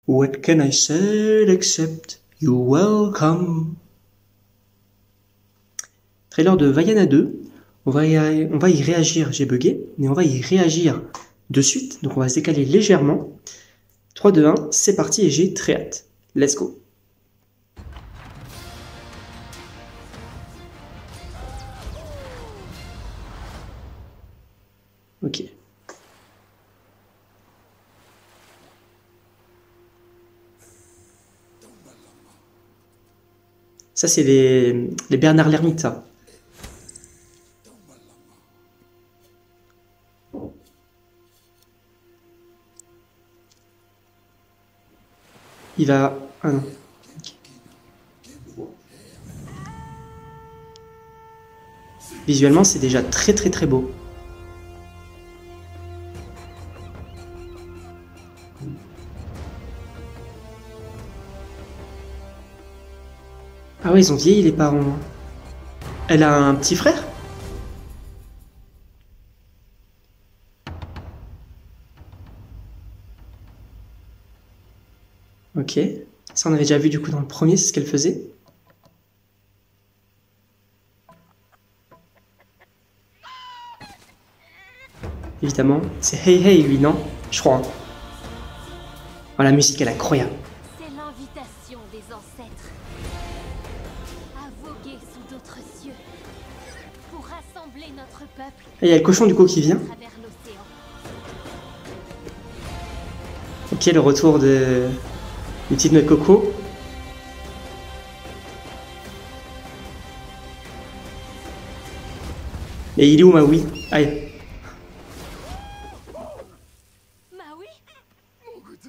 What can I say except you're welcome? Trailer de Vaiana 2. On va y réagir, j'ai bugué, mais on va y réagir de suite. Donc on va se décaler légèrement. 3, 2, 1, c'est parti et j'ai très hâte. Let's go. Ok. Ça, c'est les Bernard l'Ermite, ça. Il va... Ah non. Okay. Visuellement, c'est déjà très très très beau. Ah ouais, ils ont vieilli les parents. Elle a un petit frère? Ok. Ça, on avait déjà vu du coup dans le premier, c'est ce qu'elle faisait. Évidemment, c'est Hey Hey lui, non? Je crois. Oh, la musique, elle est incroyable. C'est l'invitation des ancêtres à voguer sous d'autres cieux pour rassembler notre peuple. Et il y a le cochon du coup qui vient. Ok, le retour de une petite noix de coco. Et il est où Maui? Aïe. Maui? Mon goûter?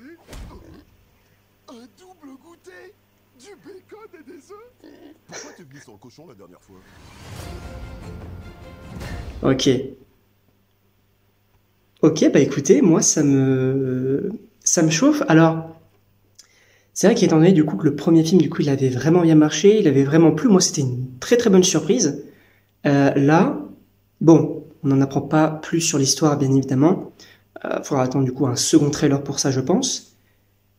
Un double goûter? Du bacon et des œufs? Pourquoi t'es venu sans le cochon la dernière fois? Ok. Ok, bah écoutez, moi ça me chauffe. Alors, c'est vrai qu'étant donné du coup que le premier film du coup il avait vraiment bien marché, il avait vraiment plu. Moi c'était une très très bonne surprise. Là, bon, on n'en apprend pas plus sur l'histoire bien évidemment. Faudra attendre du coup un second trailer pour ça je pense.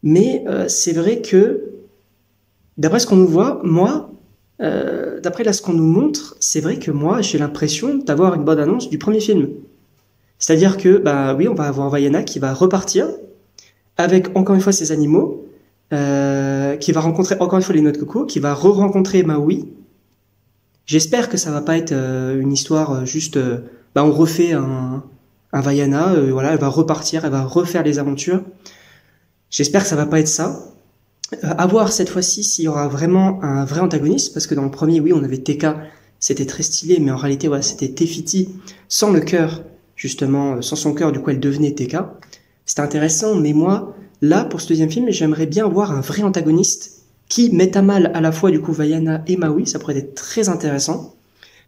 Mais c'est vrai que d'après ce qu'on nous voit, moi, d'après là ce qu'on nous montre, c'est vrai que moi j'ai l'impression d'avoir une bonne annonce du premier film. C'est-à-dire que, bah oui, on va avoir Vaiana qui va repartir avec encore une fois ses animaux, qui va rencontrer encore une fois les noix de coco, qui va re-rencontrer Maui. J'espère que ça va pas être une histoire juste, bah on refait un Vaiana, voilà, elle va repartir, elle va refaire les aventures. J'espère que ça va pas être ça. À voir cette fois-ci s'il y aura vraiment un vrai antagoniste, parce que dans le premier, oui, on avait Tekka, c'était très stylé, mais en réalité, voilà, c'était Tefiti sans le cœur. Justement, sans son cœur, du coup, elle devenait Tekka. C'était intéressant, mais moi, là, pour ce deuxième film, j'aimerais bien voir un vrai antagoniste qui mette à mal à la fois, du coup, Vaiana et Maui. Ça pourrait être très intéressant.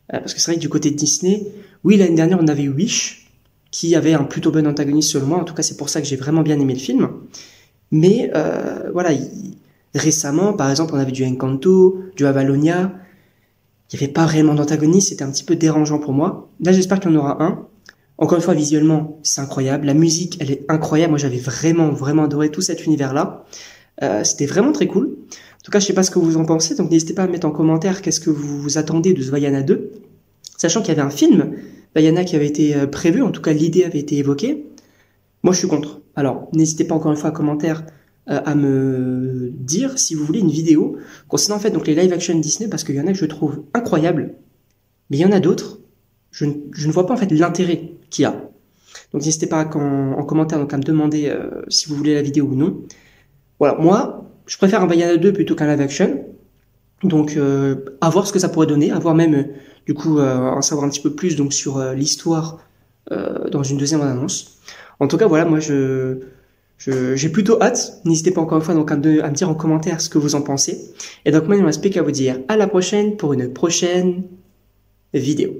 Parce que c'est vrai que du côté de Disney, oui, l'année dernière, on avait Wish, qui avait un plutôt bon antagoniste selon moi. En tout cas, c'est pour ça que j'ai vraiment bien aimé le film. Mais, voilà, récemment, par exemple, on avait du Encanto, du Avalonia. Il n'y avait pas vraiment d'antagoniste, c'était un petit peu dérangeant pour moi. Là, j'espère qu'il y en aura un. Encore une fois, visuellement, c'est incroyable. La musique, elle est incroyable. Moi, j'avais vraiment, vraiment adoré tout cet univers-là. C'était vraiment très cool. En tout cas, je sais pas ce que vous en pensez, donc n'hésitez pas à mettre en commentaire qu'est-ce que vous attendez de ce Vaiana 2. Sachant qu'il y avait un film, Vaiana, qui avait été prévu, en tout cas, l'idée avait été évoquée. Moi, je suis contre. Alors, n'hésitez pas encore une fois en commentaire à me dire si vous voulez une vidéo concernant en fait donc les live-action Disney, parce qu'il y en a que je trouve incroyables, mais il y en a d'autres, je ne vois pas en fait l'intérêt qu'il y a. Donc n'hésitez pas en commentaire donc à me demander si vous voulez la vidéo ou non. Voilà, moi, je préfère un Vaiana 2 plutôt qu'un live-action. Donc à voir ce que ça pourrait donner, à voir même du coup en savoir un petit peu plus donc sur l'histoire dans une deuxième annonce. En tout cas, voilà, moi j'ai plutôt hâte. N'hésitez pas encore une fois donc à me dire en commentaire ce que vous en pensez. Et donc moi, il ne me reste plus qu'à vous dire à la prochaine pour une prochaine vidéo.